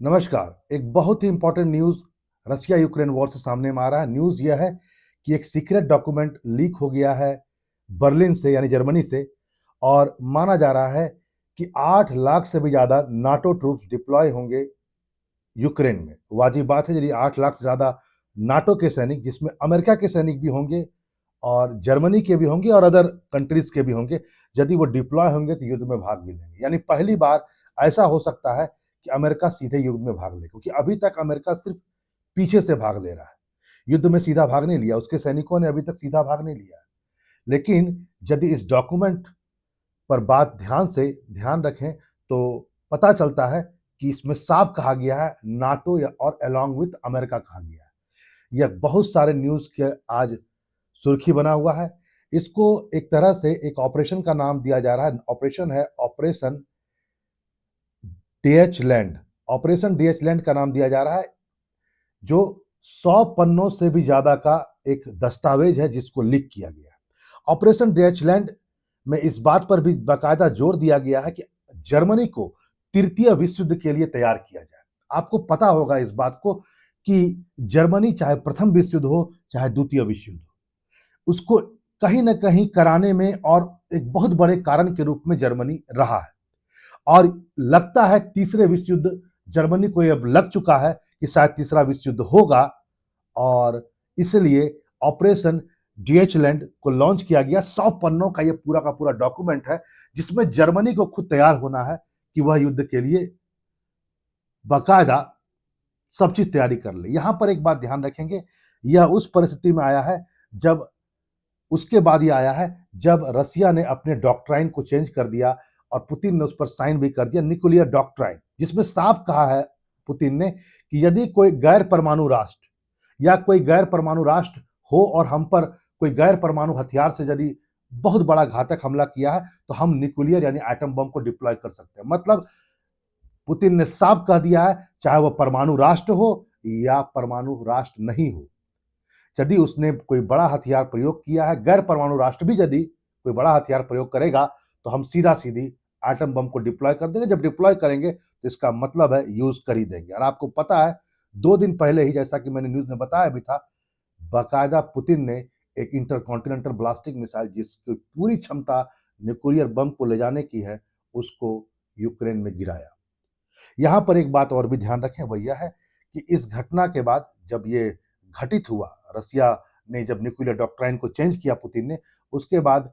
नमस्कार। एक बहुत ही important news Russia Ukraine war से सामने में आ रहा है। न्यूज़ यह है कि एक सीक्रेट डॉक्यूमेंट लीक हो गया है बर्लिन से यानी जर्मनी से और माना जा रहा है कि 8 लाख से भी ज़्यादा नाटो ट्रूप्स डिप्लॉय होंगे यूक्रेन में। वाजिब बात है यदि 8 लाख से ज़्यादा नाटो के सैनिक जिसमें अमेरिका के सैनिक भी होंगे और जर्मनी के भी होंगे और अदर कंट्रीज़ के भी होंगे, यदि वो डिप्लॉय होंगे तो युद्ध में भाग भी लेंगे। यानी पहली बार ऐसा हो सकता है कि अमेरिका सीधे युद्ध में भाग ले, क्योंकि अभी तक अमेरिका सिर्फ पीछे से भाग ले रहा है। युद्ध में सीधा भाग नहीं लिया, उसके सैनिकों ने अभी तक सीधा भाग नहीं लिया है। लेकिन यदि इस डॉक्यूमेंट पर बात ध्यान रखें तो पता चलता है कि इसमें साफ कहा गया है नाटो या और अलोंग विथ अमेरिका कहा गया है। यह बहुत सारे न्यूज़ के आज सुर्खी बना हुआ है। इसको एक तरह से एक ऑपरेशन का नाम दिया जा रहा है। ऑपरेशन है operation DH land. Operation DH land का नाम दिया जा रहा है, जो 100 पन्नों से भी ज़्यादा का एक दस्तावेज है जिसको लीक किया गया है। ऑपरेशन डीएच लैंड में इस बात पर भी बाकायदा जोर दिया गया है कि जर्मनी को तृतीय विश्व युद्ध के लिए तैयार किया जाए। आपको पता होगा इस बात को कि जर्मनी चाहे प्रथम विश्व युद्ध हो, चाहे द्वितीय विश्व युद्ध हो, उसको कहीं न कहीं कराने में और एक बहुत बड़े कारण के रूप में जर्मनी रहा है। और लगता है तीसरे विश्व युद्ध जर्मनी को अब लग चुका है कि शायद तीसरा विश्व युद्ध होगा और इसलिए ऑपरेशन डीएचलैंड को लॉन्च किया गया। 100 पन्नों का ये पूरा का पूरा डॉक्यूमेंट है जिसमें जर्मनी को खुद तैयार होना है कि वह युद्ध के लिए बाकायदा सब चीज तैयारी कर ले। यहां पर एक बात ध्यान रखेंगे, यह उस परिस्थिति में आया है जब उसके बाद ये आया है जब रसिया ने अपने डॉक्ट्राइन को चेंज कर दिया और पुतिन ने उस पर साइन भी कर दिया, न्यूक्लियर डॉक्ट्राइन, जिसमें साफ कहा है पुतिन ने कि यदि कोई गैर परमाणु राष्ट्र या कोई गैर परमाणु राष्ट्र हो और हम पर कोई गैर परमाणु हथियार से यदि बहुत बड़ा घातक हमला किया है तो हम न्यूक्लियर यानी एटम बम को डिप्लॉय कर सकते हैं। मतलब पुतिन ने साफ कह दिया है, चाहे वह परमाणु राष्ट्र हो या परमाणु राष्ट्र नहीं हो, यदि उसने कोई बड़ा हथियार प्रयोग किया है, गैर परमाणु राष्ट्र भी यदि कोई बड़ा हथियार प्रयोग करेगा तो हम सीधा सीधी एटम बम को डिप्लॉय कर देंगे। जब डिप्लॉय करेंगे तो इसका मतलब है यूज कर ही देंगे। और आपको पता है 2 दिन पहले ही, जैसा कि मैंने न्यूज में बताया भी था, बाकायदा पुतिन ने एक इंटरकॉन्टिनेंटल ब्लास्टिक मिसाइल जिसकी पूरी क्षमता न्यूक्लियर बम को ले जाने की है, उसको यूक्रेन में गिराया। यहाँ पर एक बात और भी ध्यान रखें, वह यह है कि इस घटना के बाद जब ये घटित हुआ, रसिया ने जब न्यूक्लियर डॉक्ट्राइन को चेंज किया पुतिन ने, उसके बाद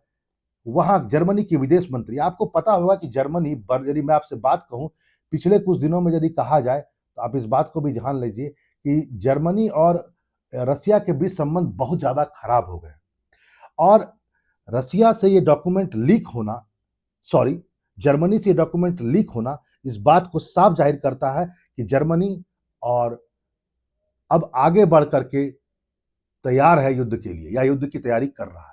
वहाँ जर्मनी की विदेश मंत्री, आपको पता होगा कि जर्मनी यदि मैं आपसे बात कहूँ, पिछले कुछ दिनों में यदि कहा जाए तो आप इस बात को भी जान लीजिए कि जर्मनी और रसिया के बीच संबंध बहुत ज़्यादा खराब हो गए और रसिया से ये डॉक्यूमेंट लीक होना, सॉरी, जर्मनी से डॉक्यूमेंट लीक होना इस बात को साफ जाहिर करता है कि जर्मनी और अब आगे बढ़ करके तैयार है युद्ध के लिए या युद्ध की तैयारी कर रहा है।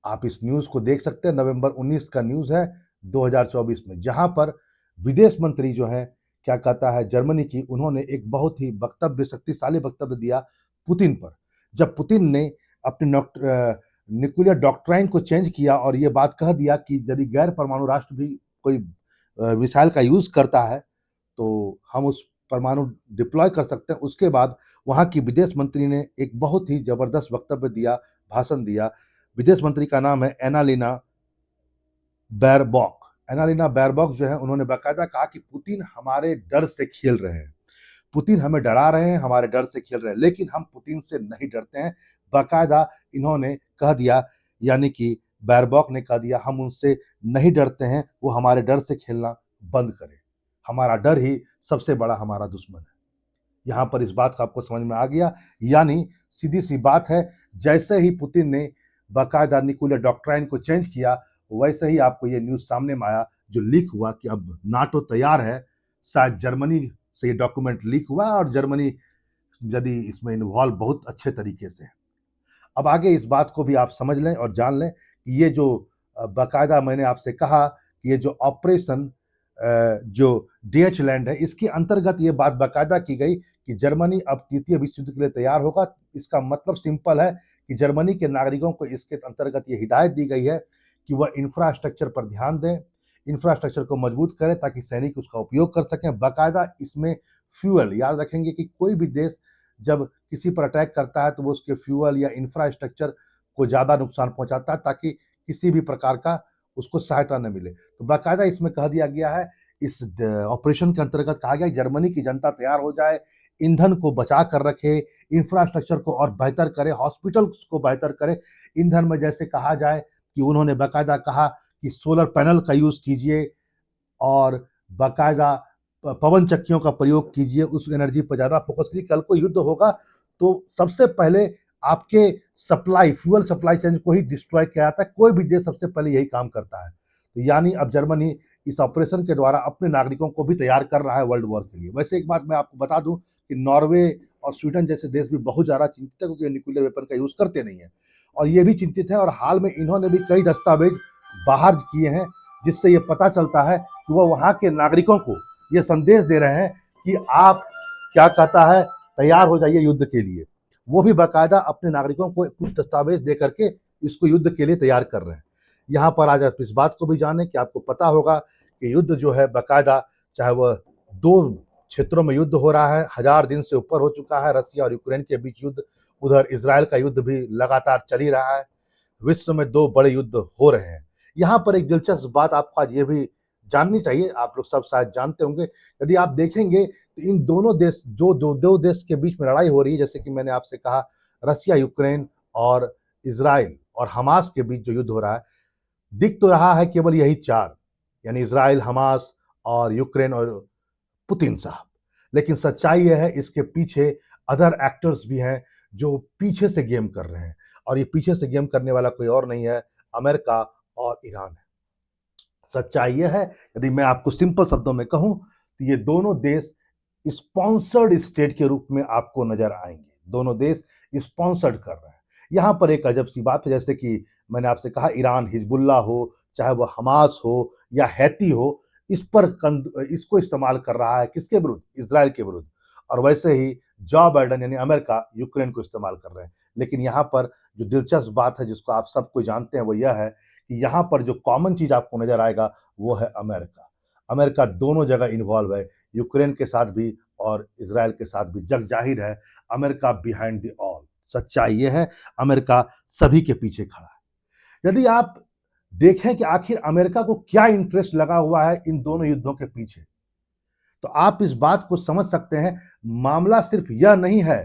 आप इस न्यूज़ को देख सकते हैं, नवंबर 19 का न्यूज़ है 2024 में, जहां पर विदेश मंत्री जो है, क्या कहता है जर्मनी की, उन्होंने एक बहुत ही वक्तव्य, शक्तिशाली वक्तव्य दिया पुतिन पर। जब पुतिन ने अपने न्यूक्लियर डॉक्ट्राइन को चेंज किया और ये बात कह दिया कि यदि गैर परमाणु राष्ट्र भी कोई मिसाइल का यूज़ करता है तो हम उस परमाणु डिप्लॉय कर सकते हैं। उसके बाद वहाँ की विदेश मंत्री ने एक बहुत ही ज़बरदस्त वक्तव्य दिया, भाषण दिया। विदेश मंत्री का नाम है एनालिना बैरबॉक। एनालिना बैरबॉक जो है, उन्होंने बाकायदा कहा कि पुतिन हमारे डर से खेल रहे हैं। पुतिन हमें डरा रहे हैं, हमारे डर से खेल रहे हैं, लेकिन हम पुतिन से नहीं डरते हैं। बाकायदा इन्होंने कह दिया, यानी कि बैरबॉक ने कह दिया, हम उनसे नहीं डरते हैं, वो हमारे डर से खेलना बंद करें। हमारा डर ही सबसे बड़ा हमारा दुश्मन है। यहाँ पर इस बात का आपको समझ में आ गया, यानी सीधी-सी बात है, जैसे ही पुतिन ने बाकायदा न्यूक्लियर डॉक्ट्राइन को चेंज किया, वैसे ही आपको ये न्यूज़ सामने में आया, जो लीक हुआ कि अब नाटो तैयार है। शायद जर्मनी से ये डॉक्यूमेंट लीक हुआ और जर्मनी यदि इसमें इन्वॉल्व बहुत अच्छे तरीके से है। अब आगे इस बात को भी आप समझ लें और जान लें कि ये जो बाकायदा मैंने आपसे कहा कि ये जो ऑपरेशन जो डीएच लैंड है, इसके अंतर्गत ये बात बाकायदा की गई कि जर्मनी अब तृतीय विश्व युद्ध के लिए तैयार होगा। इसका मतलब सिंपल है कि जर्मनी के नागरिकों को इसके अंतर्गत ये हिदायत दी गई है कि वह इंफ्रास्ट्रक्चर पर ध्यान दें, इंफ्रास्ट्रक्चर को मजबूत करें ताकि सैनिक उसका उपयोग कर सकें। बाकायदा इसमें फ्यूल, याद रखेंगे कि कोई भी देश जब किसी पर अटैक करता है तो वो उसके फ्यूल या इंफ्रास्ट्रक्चर को ज़्यादा नुकसान पहुंचाता है ताकि किसी भी प्रकार का उसको सहायता न मिले। तो बाकायदा इसमें कह दिया गया है, इस ऑपरेशन के अंतर्गत कहा गया जर्मनी की जनता तैयार हो जाए, ईंधन को बचा कर रखे, इंफ्रास्ट्रक्चर को और बेहतर करे, हॉस्पिटल्स को बेहतर करे। ईंधन में जैसे कहा जाए कि उन्होंने बाकायदा कहा कि सोलर पैनल का यूज़ कीजिए और बाकायदा पवन चक्कियों का प्रयोग कीजिए, उस एनर्जी पर ज़्यादा फोकस कीजिए। कल को युद्ध होगा तो सबसे पहले आपके सप्लाई, फ्यूल सप्लाई चेन को ही डिस्ट्रॉय किया जाता है। कोई भी देश सबसे पहले यही काम करता है। तो यानी अब जर्मनी इस ऑपरेशन के द्वारा अपने नागरिकों को भी तैयार कर रहा है वर्ल्ड वॉर के लिए। वैसे एक बात मैं आपको बता दूं कि नॉर्वे और स्वीडन जैसे देश भी बहुत ज़्यादा चिंतित है क्योंकि न्यूक्लियर वेपन का यूज़ करते नहीं है और ये भी चिंतित है और हाल में इन्होंने भी कई दस्तावेज बाहर किए हैं जिससे ये पता चलता है कि वह वहाँ के नागरिकों को ये संदेश दे रहे हैं कि आप क्या कहता है तैयार हो जाइए युद्ध के लिए। वो भी बाकायदा अपने नागरिकों को कुछ दस्तावेज दे करके इसको युद्ध के लिए तैयार कर रहे हैं। यहाँ पर आज आप इस बात को भी जानें कि आपको पता होगा कि युद्ध जो है बाकायदा, चाहे वह 2 क्षेत्रों में युद्ध हो रहा है, 1000 दिन से ऊपर हो चुका है रसिया और यूक्रेन के बीच युद्ध। उधर इजराइल का युद्ध भी लगातार चल ही रहा है। विश्व में 2 बड़े युद्ध हो रहे हैं। यहाँ पर एक दिलचस्प बात आपको आज ये भी जाननी चाहिए, आप लोग सब शायद जानते होंगे। यदि आप देखेंगे तो इन दोनों देश, जो दो देश के बीच में लड़ाई हो रही है, जैसे कि मैंने आपसे कहा रसिया यूक्रेन और इजराइल और हमास के बीच जो युद्ध हो रहा है, दिख तो रहा है केवल यही 4, यानी इजराइल, हमास और यूक्रेन और पुतिन साहब। लेकिन सच्चाई यह है इसके पीछे अदर एक्टर्स भी हैं जो पीछे से गेम कर रहे हैं और ये पीछे से गेम करने वाला कोई और नहीं है, अमेरिका और ईरान है। सच्चाई यह है, यदि मैं आपको सिंपल शब्दों में कहूं तो ये दोनों देश स्पॉन्सर्ड स्टेट के रूप में आपको नजर आएंगे। दोनों देश स्पॉन्सर्ड कर रहे हैं। यहां पर एक अजब सी बात है, जैसे कि मैंने आपसे कहा ईरान हिजबुल्लाह हो, चाहे वह हमास हो या हैती हो, इसको इस्तेमाल कर रहा है किसके विरुद्ध? इजराइल के विरुद्ध। और वैसे ही जो बाइडेन यानी अमेरिका यूक्रेन को इस्तेमाल कर रहे हैं। लेकिन यहाँ पर जो दिलचस्प बात है जिसको आप सबको जानते हैं वो यह है कि यहाँ पर जो कॉमन चीज आपको नजर आएगा वो है अमेरिका। अमेरिका दोनों जगह इन्वॉल्व है, यूक्रेन के साथ भी और इजराइल के साथ भी। जग जाहिर है अमेरिका बिहाइंड द ऑल। सच्चाई ये है अमेरिका सभी के पीछे खड़ा है। यदि आप देखें कि आखिर अमेरिका को क्या इंटरेस्ट लगा हुआ है इन दोनों युद्धों के पीछे, तो आप इस बात को समझ सकते हैं। मामला सिर्फ यह नहीं है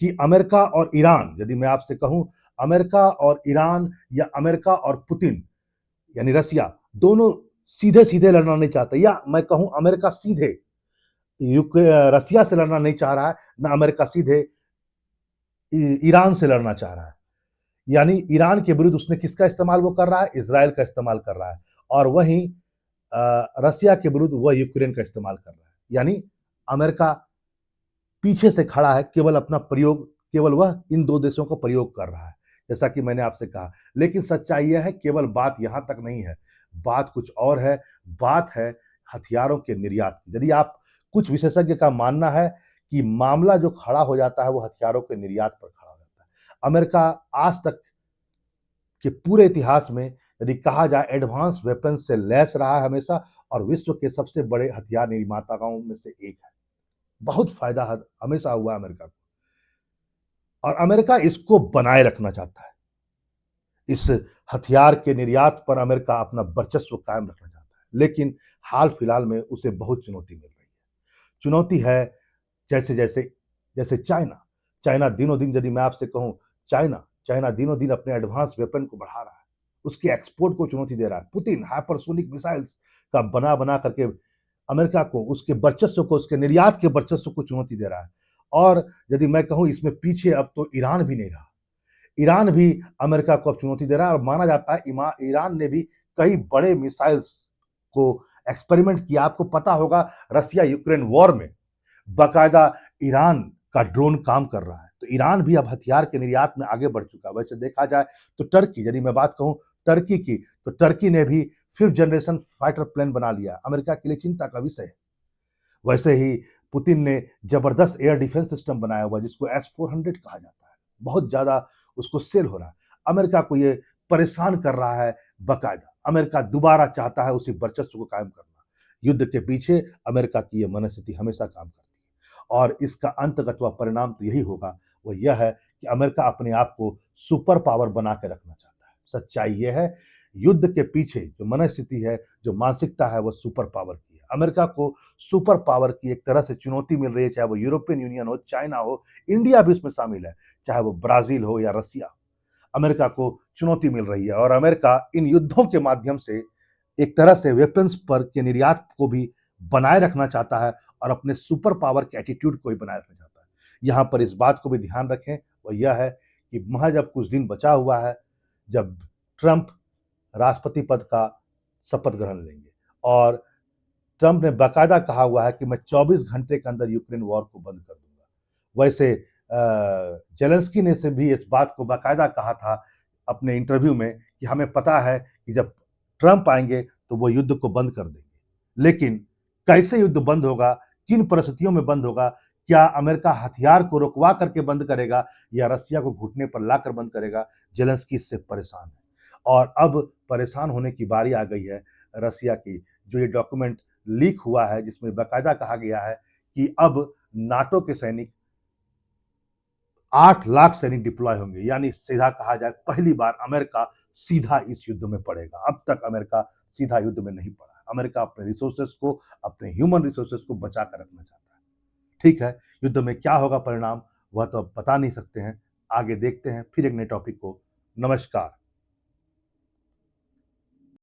कि अमेरिका और ईरान, यदि मैं आपसे कहूं अमेरिका और ईरान या अमेरिका और पुतिन यानी रसिया, दोनों सीधे सीधे लड़ना नहीं चाहते, या मैं कहूं अमेरिका सीधे रसिया से लड़ना नहीं चाह रहा है, ना अमेरिका सीधे ईरान से लड़ना चाह रहा है। यानी ईरान के विरुद्ध उसने किसका इस्तेमाल वो कर रहा है? इजराइल का इस्तेमाल कर रहा है। और वहीं रसिया के विरुद्ध वह यूक्रेन का इस्तेमाल कर रहा है। यानी अमेरिका पीछे से खड़ा है, केवल अपना प्रयोग, केवल वह इन 2 देशों का प्रयोग कर रहा है, जैसा कि मैंने आपसे कहा। लेकिन सच्चाई यह है केवल बात यहां तक नहीं है, बात कुछ और है। बात है हथियारों के निर्यात की। यदि आप, कुछ विशेषज्ञ का मानना है कि मामला जो खड़ा हो जाता है वो हथियारों के निर्यात पर खड़ा हो जाता है। अमेरिका आज तक के पूरे इतिहास में यदि कहा जाए एडवांस वेपन से लैस रहा है हमेशा, और विश्व के सबसे बड़े हथियार निर्माताओं में से एक है। बहुत फायदा हमेशा हुआ अमेरिका को, और अमेरिका इसको बनाए रखना चाहता है। इस हथियार के निर्यात पर अमेरिका अपना वर्चस्व कायम रखना चाहता है। लेकिन हाल फिलहाल में उसे बहुत चुनौती मिल रही है। चुनौती है जैसे जैसे जैसे चाइना। चाइना दिनों दिन, यदि मैं आपसे कहूं, चाइना दिनों दिन अपने एडवांस वेपन को बढ़ा रहा है, उसके एक्सपोर्ट को चुनौती दे रहा है। पुतिन हाइपरसोनिक मिसाइल्स का बना बना करके अमेरिका को, उसके वर्चस्व को, उसके निर्यात के वर्चस्व को चुनौती दे रहा है। और यदि मैं कहूं इसमें पीछे अब तो ईरान भी नहीं रहा। ईरान भी अमेरिका को अब चुनौती दे रहा है, और माना जाता है ईरान ने भी कई बड़े मिसाइल्स को एक्सपेरिमेंट किया। आपको पता होगा रसिया यूक्रेन वॉर में बाकायदा ईरान का ड्रोन काम कर रहा है। तो ईरान भी अब हथियार के निर्यात में आगे बढ़ चुका है। वैसे देखा जाए तो टर्की, यदि मैं बात कहूं टर्की की, तो टर्की ने भी 5th जनरेशन फाइटर प्लेन बना लिया। अमेरिका के लिए चिंता का विषय है। वैसे ही पुतिन ने जबरदस्त एयर डिफेंस सिस्टम बनाया हुआ जिसको S-400 कहा जाता है। बहुत ज्यादा उसको सेल हो रहा है। अमेरिका को ये परेशान कर रहा है बाकायदा। अमेरिका दोबारा चाहता है उसी वर्चस्व को कायम करना। युद्ध के पीछे अमेरिका की यह मनस्थिति हमेशा काम करती है और इसका अंतगत वह परिणाम तो यही होगा, वो यह है कि अमेरिका अपने आप को सुपर पावर बना के रखना चाहता है। सच्चाई यह है, युद्ध के पीछे जो मनस्थिति है, जो मानसिकता है, वह सुपर पावर की है। अमेरिका को सुपर पावर की एक तरह से चुनौती मिल रही है, चाहे वो यूरोपियन यूनियन हो, चाइना हो, इंडिया भी इसमें शामिल है, चाहे वो ब्राजील हो या रसिया। अमेरिका को चुनौती मिल रही है और अमेरिका इन युद्धों के माध्यम से एक तरह से वेपन्स पर के निर्यात को भी बनाए रखना चाहता है और अपने सुपर पावर के एटीट्यूड को भी बनाए रखना चाहता है। यहाँ पर इस बात को भी ध्यान रखें, वह यह है कि महज अब कुछ दिन बचा हुआ है जब ट्रंप राष्ट्रपति पद का शपथ ग्रहण लेंगे और ट्रंप ने बाकायदा कहा हुआ है कि मैं 24 घंटे के अंदर यूक्रेन वॉर को बंद कर दूंगा। वैसे जेलेंस्की ने से भी इस बात को बाकायदा कहा था अपने इंटरव्यू में कि हमें पता है कि जब ट्रंप आएंगे तो वो युद्ध को बंद कर देंगे। लेकिन कैसे युद्ध बंद होगा, किन परिस्थितियों में बंद होगा, क्या अमेरिका हथियार को रुकवा करके बंद करेगा या रसिया को घुटने पर लाकर बंद करेगा, जेलेंस्की इससे परेशान है। और अब परेशान होने की बारी आ गई है रसिया की। जो ये डॉक्यूमेंट लीक हुआ है जिसमें बाकायदा कहा गया है कि अब नाटो के सैनिक 8 लाख सैनिक डिप्लॉय होंगे, यानी सीधा कहा जाए पहली बार अमेरिका सीधा इस युद्ध में पड़ेगा। अब तक अमेरिका सीधा युद्ध में नहीं पड़ा है। अमेरिका अपने रिसोर्सेस को, अपने ह्यूमन रिसोर्सेस को बचा कर रखना चाहता है। ठीक है, युद्ध में क्या होगा परिणाम, वह तो अब बता नहीं सकते हैं। आगे देखते हैं फिर एक नए टॉपिक को। नमस्कार।